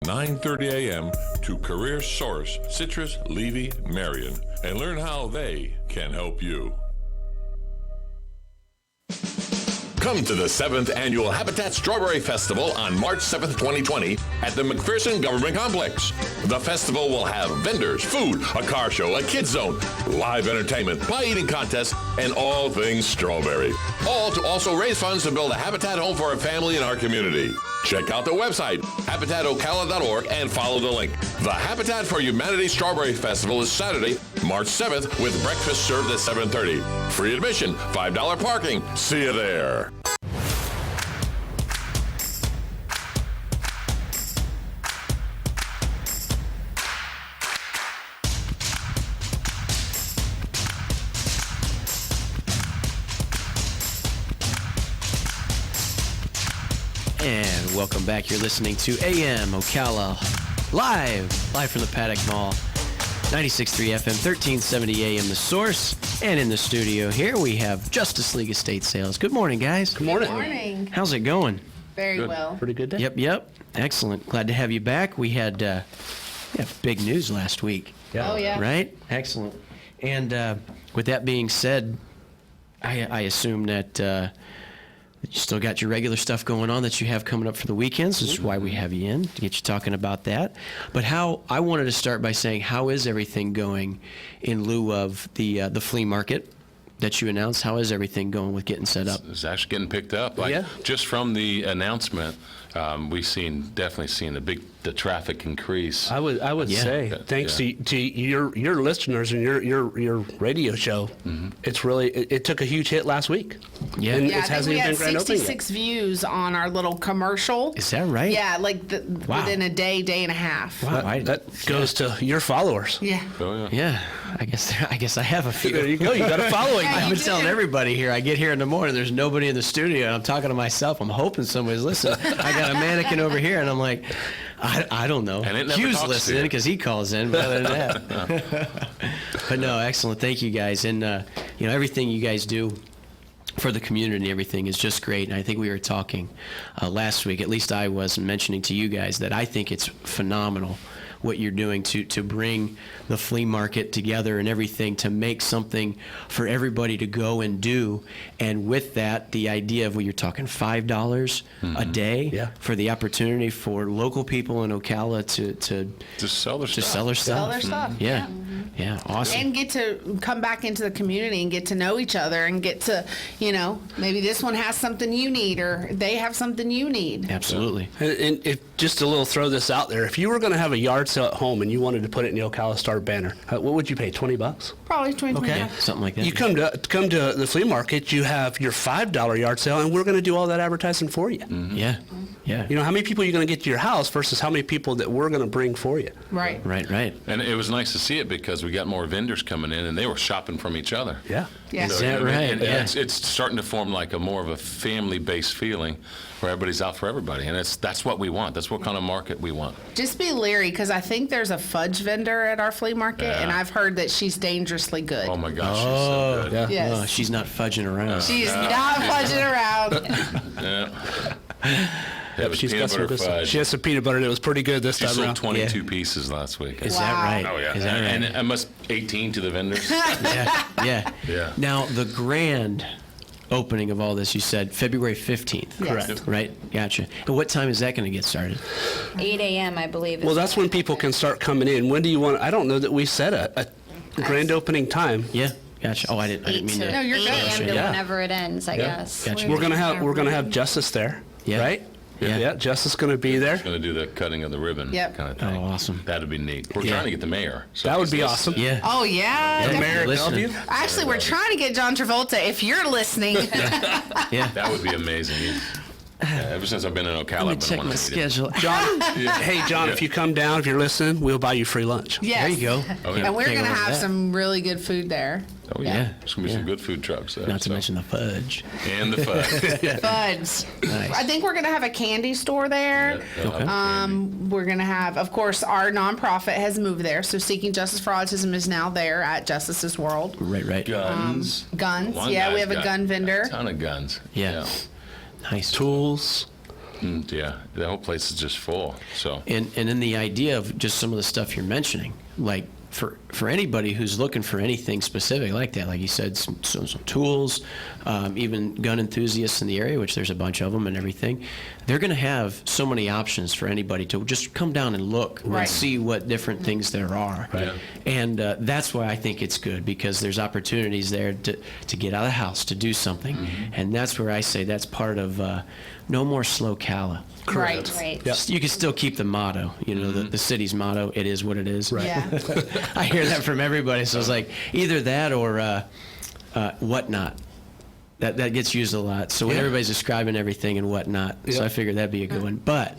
9:30 a.m. to Career Source, Citrus, Levy, Marion, and learn how they can help you. Come to the 7th Annual Habitat Strawberry Festival on March 7th, 2020 at the McPherson Government Complex. The festival will have vendors, food, a car show, a kids zone, live entertainment, pie eating contests, and all things strawberry. All to also raise funds to build a habitat home for a family in our community. Check out the website, habitatocala.org, and follow the link. The Habitat for Humanity Strawberry Festival is Saturday, March 7th, with breakfast served at 7:30. Free admission, $5 parking. See you there. And welcome back. You're listening to AM Ocala live from the Paddock Mall. 96.3 FM, 1370 AM, The Source. And in the studio here, we have Justice League Estate Sales. Good morning, guys. Good morning. How's it going? Very well. Pretty good day. Yep. Excellent. Glad to have you back. We had big news last week. Yeah. Oh, yeah. Right? Excellent. And with that being said, I assume that you still got your regular stuff going on that you have coming up for the weekends. This is why we have you in, to get you talking about that. But I wanted to start by saying, how is everything going in lieu of the flea market that you announced? How is everything going with getting set up? It's actually getting picked up. Just from the announcement, we've definitely seen the traffic increase. I would say, thanks to your listeners and your radio show, it's really it took a huge hit last week. Yeah, and Yeah, it I think hasn't we even had been grand opening 66 views on our little commercial. Is that right? Yeah, like Wow. within a day and a half. Wow. yet. That goes to your followers. Yeah. Oh, yeah. Yeah, I guess I have a few. There you go. You got a following. Yeah, I've you been telling do. everybody here, I get here in the morning, there's nobody in the studio, and I'm talking to myself. I'm hoping somebody's listening. I got a mannequin over here, and I'm like, I don't know. And it never Q's talks to listening you. because he calls in, but other than that. But no, excellent. Thank you, guys. And, everything you guys do for the community and everything is just great. And I think we were talking last week, at least I was mentioning to you guys, that I think it's phenomenal what you're doing to bring the flea market together and everything, to make something for everybody to go and do. And with that, the idea of, you're talking $5 a day for the opportunity for local people in Ocala to sell their stuff. sell their stuff. Sell their stuff. Yeah. Yeah, awesome. And get to come back into the community and get to know each other and get to, maybe this one has something you need or they have something you need. Absolutely. And if just a little throw this out there, if you were going to have a yard sale at home and you wanted to put it in the Ocala Star banner, what would you pay? $20? Probably 20. Yeah, something like that. You come to the flea market, you have your $5 yard sale, and we're going to do all that advertising for you. Yeah. Yeah. How many people are you going to get to your house versus how many people that we're going to bring for you? Right. Right. And it was nice to see it because we got more vendors coming in, and they were shopping from each other. Yeah. Yeah. Is that right? And Yeah. it's starting to form like more of a family-based feeling where everybody's out for everybody, and that's what we want. That's what kind of market we want. Just be leery because I think there's a fudge vendor at our flea market, Yeah. and I've heard that she's dangerously good. Oh my gosh, she's so good. Yeah. Yes. Oh, she's not fudging around. She's not fudging around. Yeah, She's peanut got some butter good stuff. fudge. She has some peanut butter that was pretty good this She time sold around. 22 pieces last week. Is Wow. that right? Oh yeah, Is that right? and I must 18 to the vendors. Yeah. Yeah. Now, the grand opening of all this, you said February 15th. Yes. Correct. Right? Gotcha. And what time is that going to get started? 8 a.m., I believe. Well, that's when people can start coming in. When do you want? I don't know that we set a grand opening time. Yeah. Gotcha. Oh, I didn't mean to. No, you're 8 good. a.m. to Yeah. whenever it ends, I guess. Gotcha. We're gonna have Justice there, Yeah. right? Yeah. Justice gonna be there. Going to do the cutting of the ribbon Yep. kind of thing. Oh, awesome. That'd be neat. We're Yeah. trying to get the mayor. So That would if be he's awesome. listening- Yeah. Oh, yeah. Yeah. Mayor of Listening. Bellevue. Actually, we're trying to get John Travolta. If you're listening, Yeah. That would be amazing. Ever since I've been in Ocala, Let me I've been check wanting my to meet him. schedule. John, hey John, if you come down, if you're listening, we'll buy you free lunch. yes. There you go. Oh, yeah. And we're Can't going to go wrong have with that. some really good food there. Oh yeah. Yeah. There's going to be some good food trucks there. Not to mention the fudge. And the fudge. Fudge. Nice. I think we're going to have a candy store there. We're going to have, of course, our nonprofit has moved there. So Seeking Justice for Autism is now there at Justice's World. Right. Guns. Guns. One Yeah, we guy's have a got gun vendor. A ton of guns. Yeah. Nice. Tools. Yeah, the whole place is just full. So And in the idea of just some of the stuff you're mentioning, like for anybody who's looking for anything specific like that, like you said, some tools, even gun enthusiasts in the area, which there's a bunch of them and everything, they're going to have so many options for anybody to just come down and look Right. and see what different things there are. Right. And that's why I think it's good, because there's opportunities there to get out of the house, to do something. And that's where I say that's part of no more slow Ocala. Right. Right. You can still keep the motto, the city's motto, it is what it is. Yeah. I hear that from everybody, so it's like either that or whatnot. That gets used a lot. So when everybody's describing everything and whatnot, so I figured that'd be a good one. But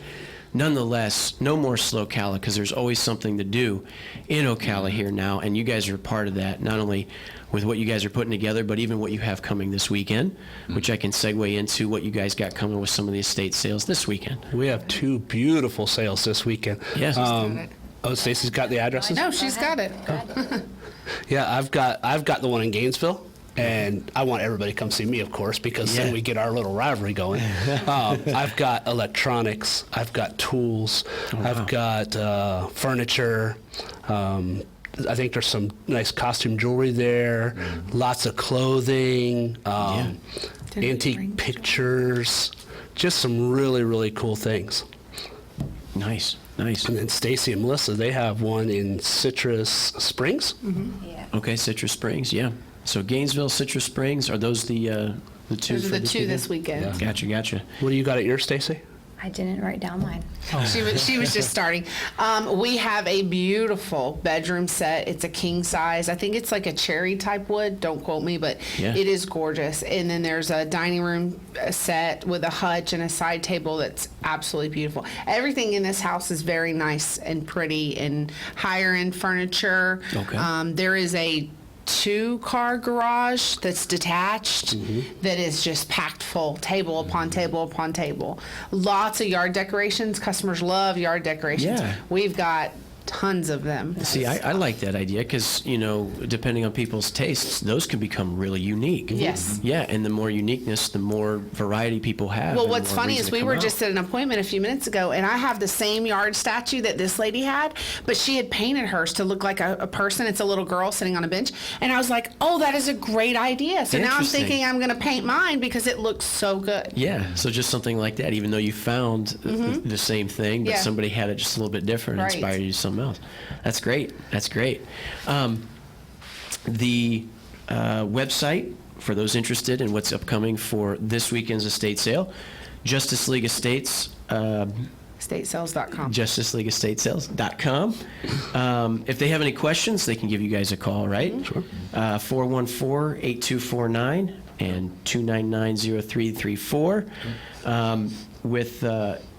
nonetheless, no more slow Ocala, because there's always something to do in Ocala here now, and you guys are a part of that, not only with what you guys are putting together, but even what you have coming this weekend, which I can segue into what you guys got coming with some of the estate sales this weekend. We have 2 beautiful sales this weekend. Yeah. Oh, Stacy's got the addresses? No, she's got it. Yeah, I've got the one in Gainesville, and I want everybody to come see me, of course, because then we get our little rivalry going. I've got electronics, I've got tools, I've got furniture. I think there's some nice costume jewelry there, lots of clothing, antique pictures, just some really, really cool things. Nice. And then Stacy and Melissa, they have one in Citrus Springs. Yeah. Okay, Citrus Springs, yeah. So Gainesville, Citrus Springs, are those the two? Those are for the 2 this weekend. Gotcha. What do you got at yours, Stacy? I didn't write down mine. She was just starting. We have a beautiful bedroom set. It's a king size. I think it's like a cherry type wood. Don't quote me, but Yeah. it is gorgeous. And then there's a dining room set with a hutch and a side table that's absolutely beautiful. Everything in this house is very nice and pretty and higher end furniture. Okay. There is a 2-car garage that's detached that is just packed full, table upon table upon table. Lots of yard decorations. Customers love yard decorations. Yeah. We've got tons of them. See, I like that idea because, depending on people's tastes, those can become really unique. Yes. Yeah, and the more uniqueness, the more variety people have. Well, and what's more funny reason is to we come were out. just at an appointment a few minutes ago, and I have the same yard statue that this lady had, but she had painted hers to look like a person. It's a little girl sitting on a bench. And I was like, oh, that is a great idea. So now I'm Interesting. thinking I'm going to paint mine because it looks so good. Yeah, so just something like that, even though you found the same thing, but Yeah. somebody had it just a little bit different, Right. inspired you to something else. That's great. The website, for those interested in what's upcoming for this weekend's estate sale, Justice League Estates, StateSales.com. justiceleaguestateSales.com. If they have any questions, they can give you guys a call, right? Sure. 414-8249 and 299-0334. With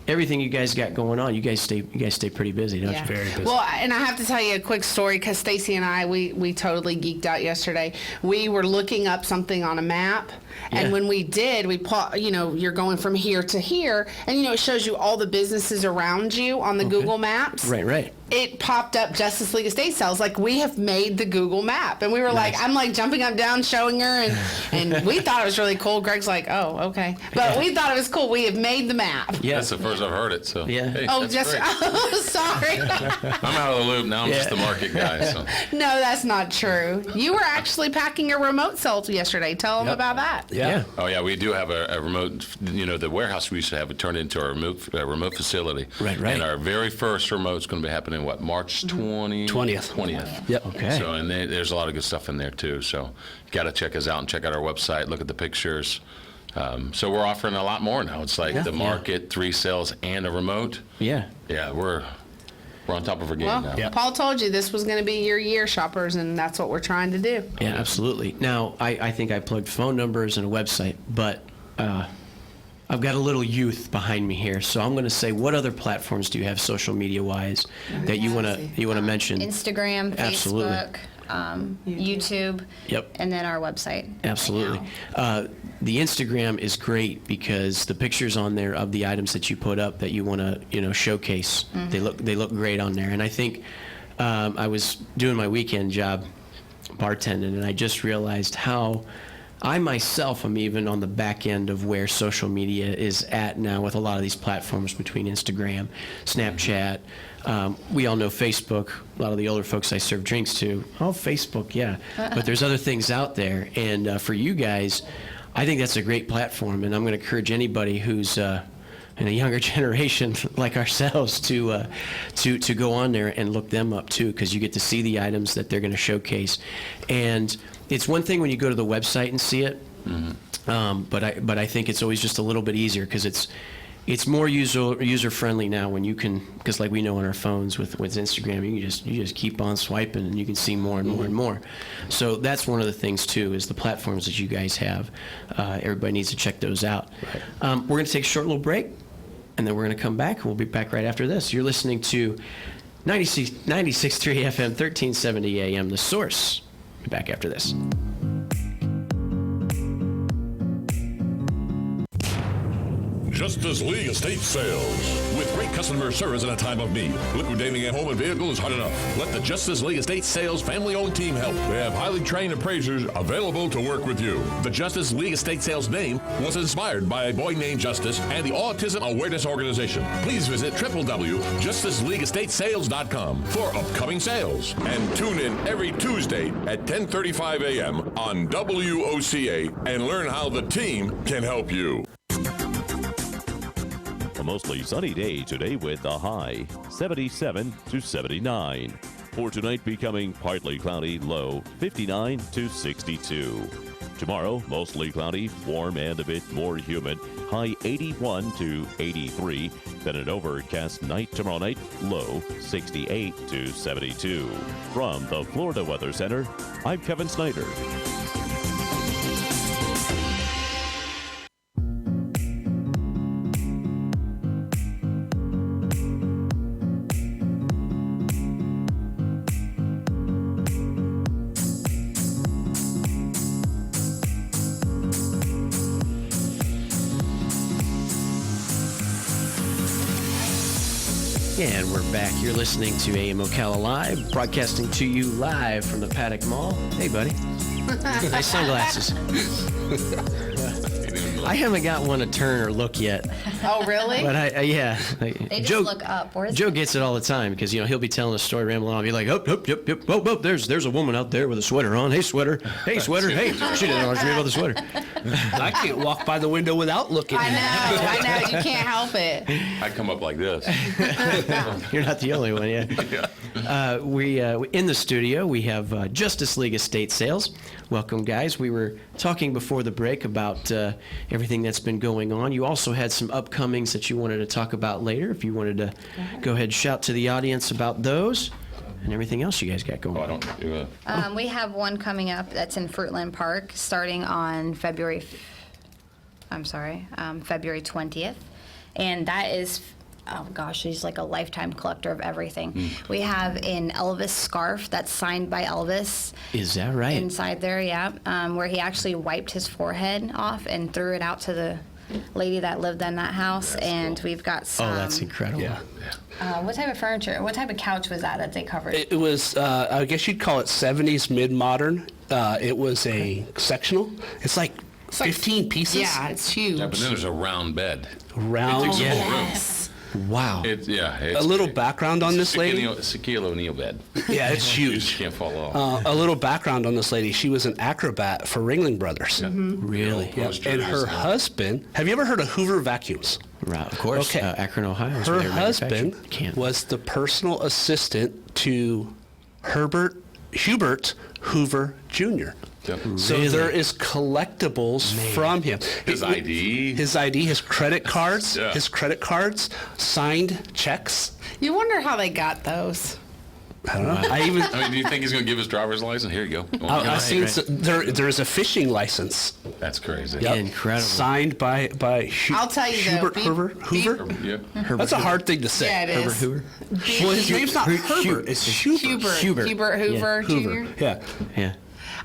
everything you guys got going on, you guys stay pretty busy, don't Yeah. you? Very busy. Well, and I have to tell you a quick story because Stacy and I, we totally geeked out yesterday. We were looking up something on a map, and Yeah. when we did, you're going from here to here, and it shows you all the businesses around you on the Google Maps. Right. It popped up Justice League Estate Sales. Like, we have made the Google map. And we were like, I'm like jumping up and down, showing her. And we thought it was really cool. Greg's like, oh, okay. But we thought it was cool. We have made the map. Yeah. that's the first I've heard it. So Yeah. hey, Oh, that's just, great. oh, sorry. I'm out of the loop now. I'm just the market guy. So No, that's not true. You were actually packing a remote cell yesterday. Tell them about that. Yeah. oh yeah, we do have a remote. The warehouse we used to have it turned into a remote facility. Right. And our very first remote's going to be happening March 20th. Yep. Okay. So and there's a lot of good stuff in there too. So you got to check us out and check out our website. Look at the pictures. So we're offering a lot more now. It's like the market, 3 sales, and a remote. Yeah. Yeah, we're on top of our game Well, now. Paul told you this was going to be your year, shoppers, and that's what we're trying to do. Yeah, absolutely. Now, I think I plugged phone numbers and a website, but I've got a little youth behind me here, so I'm going to say, what other platforms do you have social media-wise that you want to mention? Instagram, Absolutely. Facebook, YouTube. Yep. And then our website. Absolutely. Right The Instagram is great because the pictures on there of the items that you put up that you want to, showcase, they look great on there. And I think I was doing my weekend job bartending, and I just realized how I myself am even on the back end of where social media is at now with a lot of these platforms between Instagram, Snapchat. We all know Facebook. A lot of the older folks I serve drinks to, oh, Facebook, yeah. But there's other things out there. And for you guys, I think that's a great platform. And I'm going to encourage anybody who's in a younger generation like ourselves to go on there and look them up too, because you get to see the items that they're going to showcase. And it's one thing when you go to the website and see it, but I think it's always just a little bit easier because it's more user friendly now when you can, because like we know on our phones with Instagram, you just keep on swiping and you can see more and more and more. So that's one of the things too, is the platforms that you guys have. Everybody needs to check those out. Right. We're going to take a short little break, and then we're going to come back, and we'll be back right after this. You're listening to 96.3 FM, 1370 AM, The Source. Be back after this. Justice League Estate Sales. With great customer service in a time of need, liquidating a home and vehicle is hard enough. Let the Justice League Estate Sales family-owned team help. They have highly trained appraisers available to work with you. The Justice League Estate Sales name was inspired by a boy named Justice and the Autism Awareness Organization. Please visit www.justiceleagueestatesales.com for upcoming sales. And tune in every Tuesday at 10:35 a.m. on WOCA and learn how the team can help you. A mostly sunny day today with a high 77 to 79. For tonight, becoming partly cloudy, low 59 to 62. Tomorrow, mostly cloudy, warm and a bit more humid, high 81 to 83. Then an overcast night tomorrow night, low 68 to 72. From the Florida Weather Center, I'm Kevin Snyder. And we're back. You're listening to AM Ocala Live, broadcasting to you live from the Paddock Mall. Hey, buddy. Nice sunglasses. I haven't got one to turn or look yet. Oh, really? But yeah. They just look up. Where's Joe gets it all the time because, he'll be telling a story, rambling on. I'll be like, oh, yep. Oh, there's a woman out there with a sweater on. Hey, sweater. Hey, sweater. Hey. She didn't know anything about the sweater. I can't walk by the window without looking. I know. You can't help it. I come up like this. You're not the only one, yeah. We in the studio, we have Justice League Estate Sales. Welcome, guys. We were talking before the break about everything that's been going on. You also had some upcomings that you wanted to talk about later. If you wanted to go ahead and shout to the audience about those and everything else you guys got going on. We have one coming up that's in Fruitland Park starting on February 20th. And that is, oh gosh, he's like a lifetime collector of everything. We have an Elvis scarf that's signed by Elvis. Is that right? Inside there, yeah. Where he actually wiped his forehead off and threw it out to the lady that lived in that house. That's and cool. We've got some. Oh, that's incredible. Yeah. What type of furniture, what type of couch was that they covered? It was, I guess you'd call it 70s mid-modern. It was a sectional. It's like 15 pieces. Yeah, it's huge. Yeah, but then there's a round bed. Round. It takes a whole room. Yes. Wow. It's a little background on this lady. Shaquille O'Neal bed. Yeah, it's You huge. just can't fall off. A little background on this lady. She was an acrobat for Ringling Brothers. Really? Yeah. And her husband, have you ever heard of Hoover Vacuums? Right, of course. Okay. Akron, Ohio. is Her where they husband manufacture. was the personal assistant to Hubert Hoover Jr. Yep. So Really? there is collectibles from him. His ID. His credit cards, Yeah. signed checks. You wonder how they got those. I don't know. I mean, do you think he's going to give his driver's license? Here you go. I've seen there's a fishing license. That's crazy. Yep. Incredible. Signed by I'll tell you Hubert though, Hoover. Yeah. That's a hard thing to say. Yeah, it Herbert is. Hoover? Well, his name's not Herbert. It's Hubert. Hubert Hoover Hoover. Jr. Yeah. Yeah.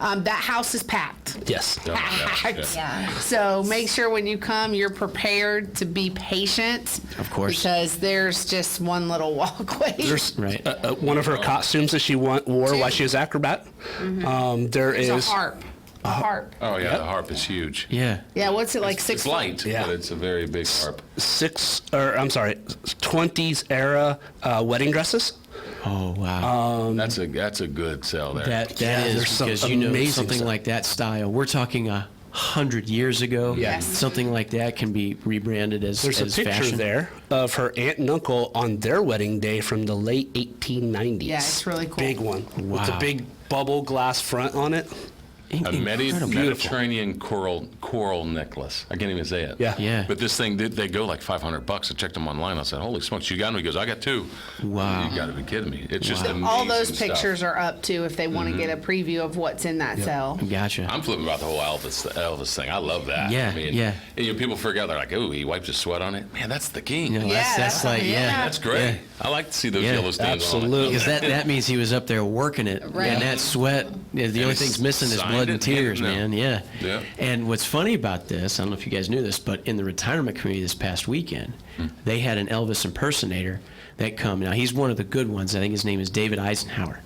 That house is packed. Yes. Packed. Yeah. So make sure when you come, you're prepared to be patient. Of course. Because there's just one little walkway. There's Right. One of her costumes that she wore while she was acrobat. There There's is a harp. harp. Oh yeah, the harp is huge. Yeah. Yeah, what's it like? It's light, Yeah. but it's a very big harp. 20s era wedding dresses. Oh wow. That's a good sell there. That Yeah, is there's some because you know amazing something stuff. like that style. We're talking 100 years ago. Yes. Something like that can be rebranded as There's a as picture fashion. there of her aunt and uncle on their wedding day from the late 1890s. Yeah, it's really cool. Big one with the Wow. big bubble glass front on it. A Incredible. Mediterranean coral necklace. I can't even say it. Yeah. Yeah. But this thing, they go like $500. I checked them online. I said, "Holy smokes, you got them?" He goes, "I got 2." Wow. You got to be kidding me! It's just amazing All those stuff. pictures are up too if they want to get a preview of what's in that cell. Gotcha. I'm flipping about the whole Elvis thing. I love that. Yeah, I mean, yeah. And, people forget. They're like, "Oh, he wipes his sweat on it." Man, that's the king. You know, Yeah, that's that's like yeah. That's great. Yeah. I like to see those Yeah, yellow stains absolutely. on it. Because that means he was up there working it, Right. and that sweat. The only he thing's missing is signed blood it, and tears, handed it man. Yeah. Yeah. And what's funny about this, I don't know if you guys knew this, but in the retirement community this past weekend, they had an Elvis impersonator that come. Now he's one of the good ones. I think his name is David Eisenhower,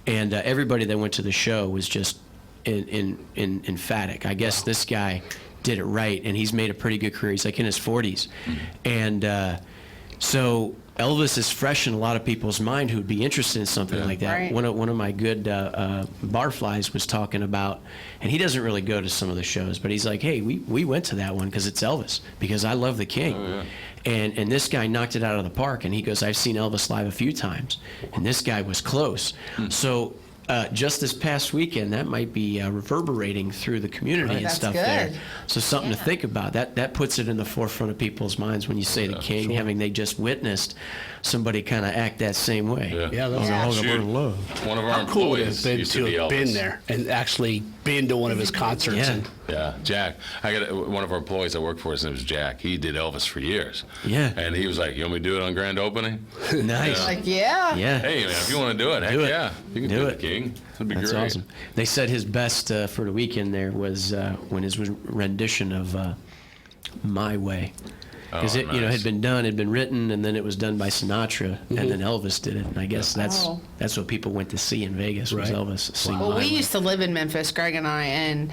and everybody that went to the show was just emphatic. I guess this guy did it right, and he's made a pretty good career. He's like in his 40s, and so Elvis is fresh in a lot of people's mind who would be interested in something like that. Right. One of my good barflies was talking about, and he doesn't really go to some of the shows, but he's like, hey, we went to that one because it's Elvis, because I love the King. And this guy knocked it out of the park, and he goes, I've seen Elvis live a few times, and this guy was close. So just this past weekend, that might be reverberating through the community and That's stuff good. there. So something to think about. That puts it in the forefront of people's minds when you say the King, having they just witnessed somebody kind of act that same way. Yeah, that's Yeah. Shoot. One of our How cool would it have employees been used to to be have Elvis. been there and actually been to one of his concerts. Yeah. And, Yeah, Jack. I got one of our employees that worked for us. His name was Jack. He did Elvis for years. Yeah. And he was like, "You want me to do it on grand opening?" Nice. Like, yeah. Yeah. Hey, man, if you want to do it, heck Do it. yeah, you can Do do it. it, King. That'd be That's great. awesome. They said his best for the weekend there was when his rendition of "My Way," because it nice. had been done, had been written, and then it was done by Sinatra, and then Elvis did it. And I guess Oh. that's what people went to see in Vegas was Right. Elvis sing Well, "My we Way." used to live in Memphis, Greg and I, and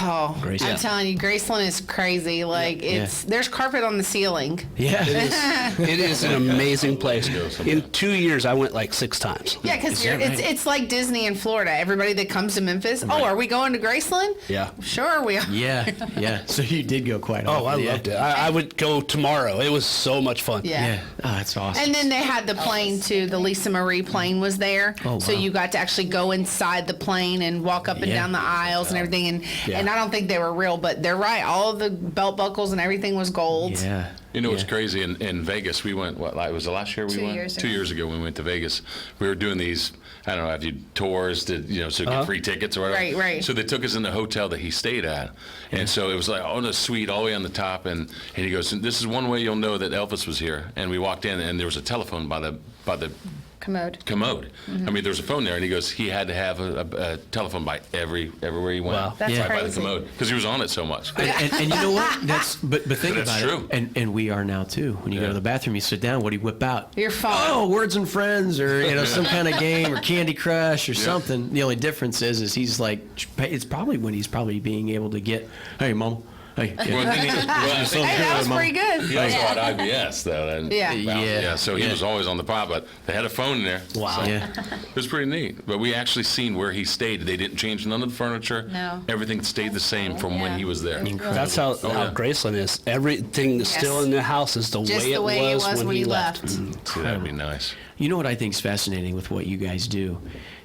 I'm Graceland. telling you, Graceland is crazy. Like there's carpet on the ceiling. Yeah. it is an amazing place. Go sometime. In 2 years, I went like 6 times. Yeah, because that right? it's like Disney in Florida. Everybody that comes to Memphis, oh, are we going to Graceland? Yeah. Sure we are. Yeah, yeah. So you did go quite often. Oh, I yeah. loved it. I would go tomorrow. It was so much fun. Yeah. Yeah. Oh, that's awesome. And then they had the plane too. The Lisa Marie plane was there, Oh, so wow. you got to actually go inside the plane and walk up and Yeah. down the aisles and everything. And I don't think they were real, but they're right. All of the belt buckles and everything was gold. yeah. You know what's Yeah. crazy? In Vegas, we went, was the last year we 2 went? years 2 ago. years ago when we went to Vegas. We were doing these, I don't know, if you tours to, so get free tickets or whatever. Right, right. So they took us in the hotel that he stayed at. And so it was like on a suite all the way on the top. And he goes, this is one way you'll know that Elvis was here. And we walked in and there was a telephone by the Commode. commode. Mm-hmm. I mean, there was a phone there, and he goes, he had to have a telephone by everywhere he went. Wow. That's Yeah. Right by the crazy. commode, because he was on it so much. And you know what? But think That's about true. it. And we are now too. When you go Yeah. to the bathroom, you sit down. What do you whip out? Your phone. Oh, Words and Friends, or some kind of game, or Candy Crush, or something. The only difference is he's like, it's probably when he's probably being able to get, hey, mom, hey, yeah. Well, then I think Hey, that was Mom. pretty good. he also had IBS, though. And, Yeah. Yeah. So he Yeah. was always on the pod, but they had a phone in there. Wow. So Yeah. it was pretty neat. But we actually seen where he stayed. They didn't change none of the furniture. No. Everything stayed the same from when Yeah. he was there. That's how yeah. Graceland is. Everything that's still in the house is Just the way it was when he left. So that'd be nice. You know what I think is fascinating with what you guys do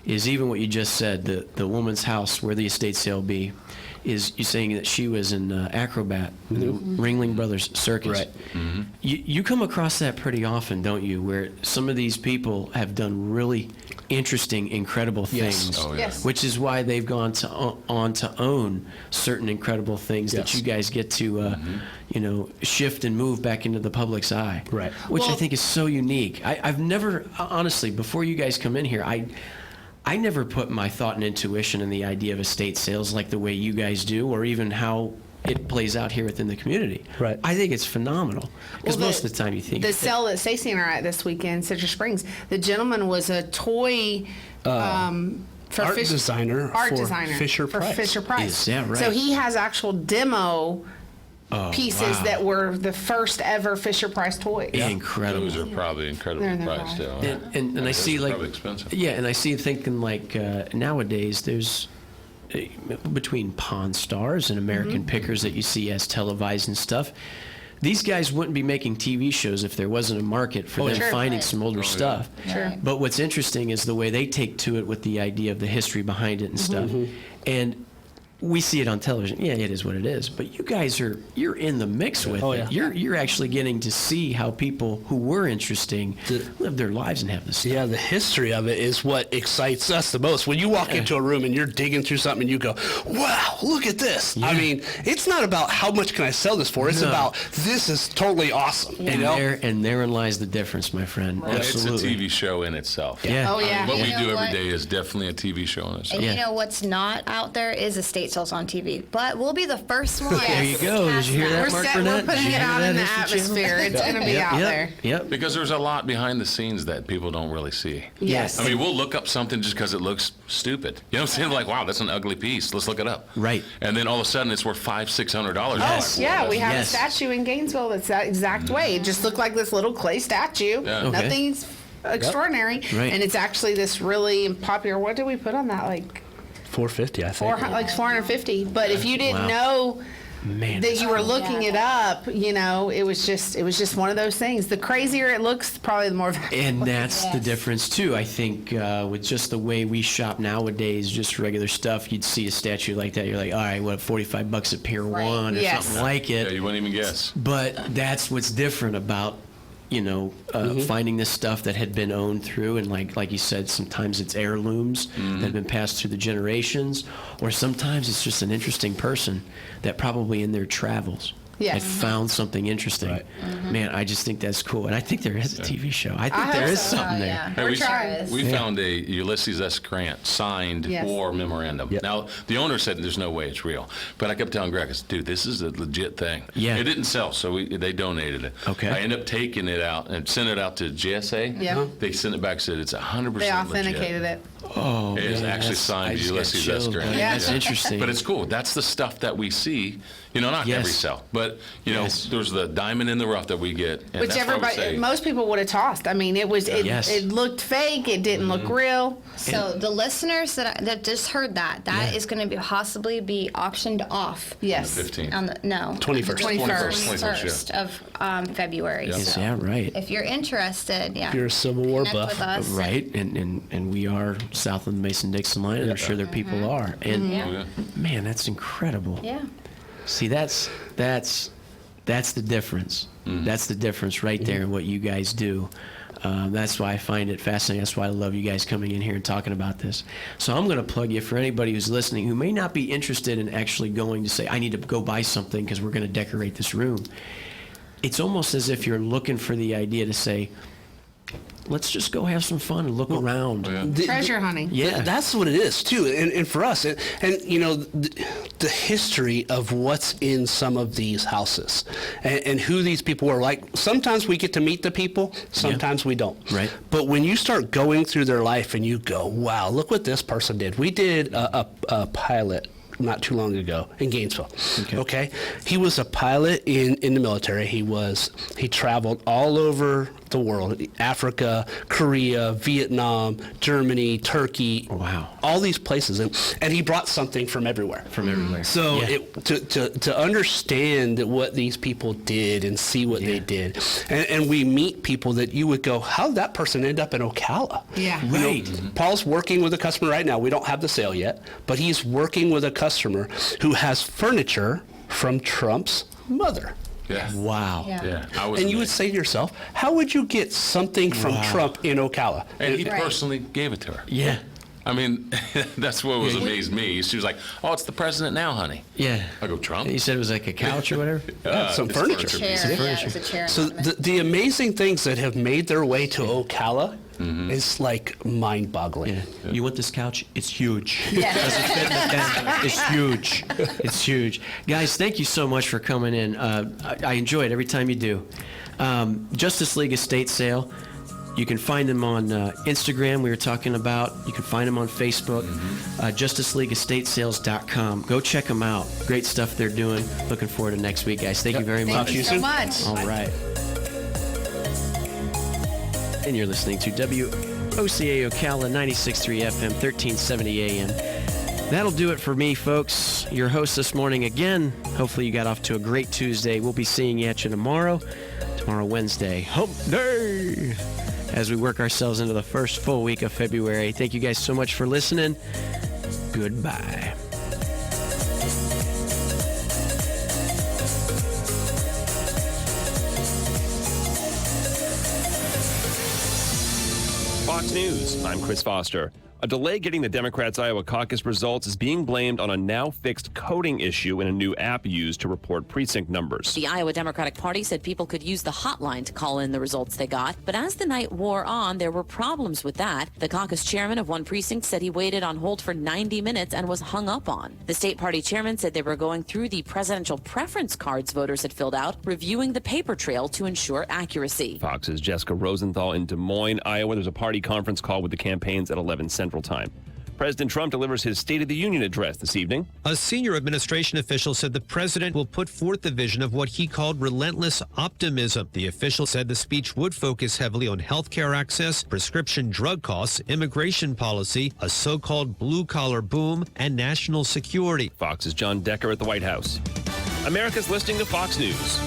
is even what you just said, the woman's house where the estate sale will be, is you saying that she was in Acrobat, the Ringling Brothers Circus. Right. You come across that pretty often, don't you, where some of these people have done really interesting, incredible Yes. things, Oh, yeah. Yes. which is why they've gone on to own certain incredible things that Yes. you guys get to, shift and move back into the public's eye. Right. Which I Well- think is so unique. I've never, honestly, before you guys come in here, I never put my thought and intuition in the idea of estate sales like the way you guys do, or even how it plays out here within the community. Right. I think it's phenomenal because Well, most of the time you think The sale that Stacey and I are at this weekend, Citrus Springs, the gentleman was a toy for art designer for Fisher for Price. Fisher Price. Is that right? So he has actual demo pieces wow. that were the first ever Fisher Price toys. Incredible. Those are probably incredibly They're priced too. And I Those see are like probably expensive. yeah, and I see thinking like nowadays there's between Pawn Stars and American Pickers that you see as televised and stuff. These guys wouldn't be making TV shows if there wasn't a market for them Sure. finding Right. some older stuff. Sure. But what's interesting is the way they take to it with the idea of the history behind it and stuff. And we see it on television. Yeah, it is what it is. But you guys you're in the mix with Oh, it. yeah. You're actually getting to see how people who were interesting live their lives and have this stuff. Yeah, the history of it is what excites us the most. When you walk into a room and you're digging through something and you go, wow, look at this. I mean, it's not about how much can I sell this for. It's No. about this is totally awesome. You know? And therein lies the difference, my friend. Well, Absolutely. it's a TV show in itself. Yeah. Oh yeah. What You we know do every what? day is definitely a TV show in itself. And Yeah. you know what's not out there is estate sales on TV. But we'll be the first one. There you go. Did you hear that, We're, Mark we're Burnett? putting Did you it hear out that, in the History Channel? atmosphere. It's going to be out there. Yep. Because there's a lot behind the scenes that people don't really see. Yes. I mean, we'll look up something just because it looks stupid. You know what I'm saying? Like, wow, that's an ugly piece. Let's look it up. Right. And then all of a sudden, it's worth $500-$600. Yes. Yeah, we have Yes. a statue in Gainesville that's that exact way. It just looked like this little clay statue. Yeah. Okay. Nothing's extraordinary. Right. And it's actually this really popular. What did we put on that? Like 450, I think. like 450. But if you didn't Wow. know Man. that you were looking it up, you know, it was just one of those things. The crazier it looks, probably the more valuable. And that's the difference too. I think with just the way we shop nowadays, just regular stuff, you'd see a statue like that. You're like, all right, what, $45 at Pier 1 or Yes. something like it. Yeah, you wouldn't even guess. But that's what's different about, finding this stuff that had been owned through, and like you said, sometimes it's heirlooms that have been passed through the generations, or sometimes it's just an interesting person that probably in their travels Yes. had found something interesting. Man, I just think that's cool, and I think there is a TV show. I think I there hope is so. something there. Yeah. Hey, We're we trying. we found a Ulysses S. Grant signed Yes. war memorandum. Yep. Now, the owner said there's no way it's real. But I kept telling Greg, I said, dude, this is a legit thing. Yeah. It didn't sell, so they donated it. Okay. I ended up taking it out and sent it out to GSA. Yeah. They sent it back and said it's 100% They authenticated legit. it. Oh, It is man, actually that's- signed I just got Ulysses S. chills, Grant. man. Yeah. That's interesting. But it's cool. That's the stuff that we see. Not Yes. every cell, but Yes. there's the diamond in the rough that we get. And Which that's why we everybody, say, most people would have tossed. I mean, it Yes. it looked fake. It didn't look real. So the listeners that just heard that is going to be possibly be auctioned off. Yes. 15. On the 21st. 21st of February. Yeah. Is So that right? if you're interested, If you're a Civil War connect buff. with us. Right, and we are south of the Mason-Dixon line, and I'm sure there people are. And Yeah. man, that's incredible. Yeah. See, that's the difference. That's the difference right there in what you guys do. That's why I find it fascinating. That's why I love you guys coming in here and talking about this. So I'm going to plug you for anybody who's listening who may not be interested in actually going to say, I need to go buy something because we're going to decorate this room. It's almost as if you're looking for the idea to say, let's just go have some fun and look around. Treasure hunting. Yeah. That's what it is too, and for us, and the history of what's in some of these houses, and who these people were. Like sometimes we get to meet the people, sometimes we don't. Right. But when you start going through their life and you go, wow, look what this person did. We did a pilot not too long ago in Gainesville. Okay. He was a pilot in the military. He traveled all over the world, Africa, Korea, Vietnam, Germany, Turkey. Wow. All these places. And he brought something from everywhere. So Yeah. to understand what these people did and see what they did, and we meet people that you would go, how did that person end up in Ocala? Yeah. You know, Right. Paul's working with a customer right now. We don't have the sale yet, but he's working with a customer who has furniture from Trump's mother. Yeah. Wow. Yeah. I was And you would amazed. say to yourself, how would you get something from Trump in Ocala? And he Right. personally gave it to her. Yeah. I mean, that's what was amazed me. She was like, "Oh, it's the president now, honey." Yeah. I go, "Trump?" You said it was like a couch or whatever? Some it's furniture. Chair. Some Yeah, furniture. it's a chair. So the amazing things that have made their way to Ocala is like mind-boggling. Yeah. You want this couch? It's huge. It's huge. It's huge. Guys, thank you so much for coming in. I enjoy it every time you do. Justice League estate sale. You can find them on Instagram, we were talking about. You can find them on Facebook, justiceleagueestatesales.com. Go check them out. Great stuff they're doing. Looking forward to next week, guys. Thank you very much. Thank you so much. All right. And you're listening to WOCA Ocala 96.3 FM, 1370 AM. That'll do it for me, folks. Your host this morning again. Hopefully you got off to a great Tuesday. We'll be seeing you tomorrow, Wednesday, Hump Day, as we work ourselves into the first full week of February. Thank you guys so much for listening. Goodbye. Fox News, I'm Chris Foster. A delay getting the Democrats' Iowa caucus results is being blamed on a now-fixed coding issue in a new app used to report precinct numbers. The Iowa Democratic Party said people could use the hotline to call in the results they got, but as the night wore on, there were problems with that. The caucus chairman of one precinct said he waited on hold for 90 minutes and was hung up on. The state party chairman said they were going through the presidential preference cards voters had filled out, reviewing the paper trail to ensure accuracy. Fox's Jessica Rosenthal in Des Moines, Iowa. There's a party conference call with the campaigns at 11 Central Time. President Trump delivers his State of the Union address this evening. A senior administration official said the president will put forth the vision of what he called relentless optimism. The official said the speech would focus heavily on health care access, prescription drug costs, immigration policy, a so-called blue-collar boom, and national security. Fox's John Decker at the White House. America's listening to Fox News.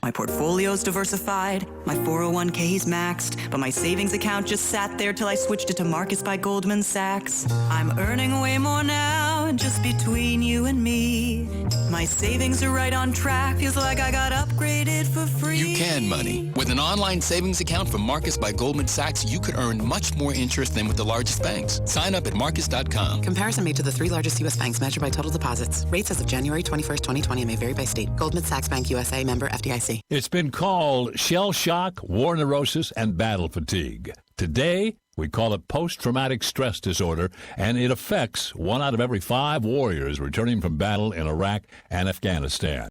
My portfolio's diversified, my 401k's maxed, but my savings account just sat there till I switched it to Marcus by Goldman Sachs. I'm earning way more now, and just between you and me, my savings are right on track, feels like I got upgraded for free. You can money. With an online savings account from Marcus by Goldman Sachs, you could earn much more interest than with the largest banks. Sign up at Marcus.com. Comparison made to the 3 largest U.S. banks measured by total deposits. Rates as of January 21st, 2020 may vary by state. Goldman Sachs Bank USA, member FDIC. It's been called shell shock, war neurosis, and battle fatigue. Today, we call it post-traumatic stress disorder, and it affects 1 out of every 5 warriors returning from battle in Iraq and Afghanistan.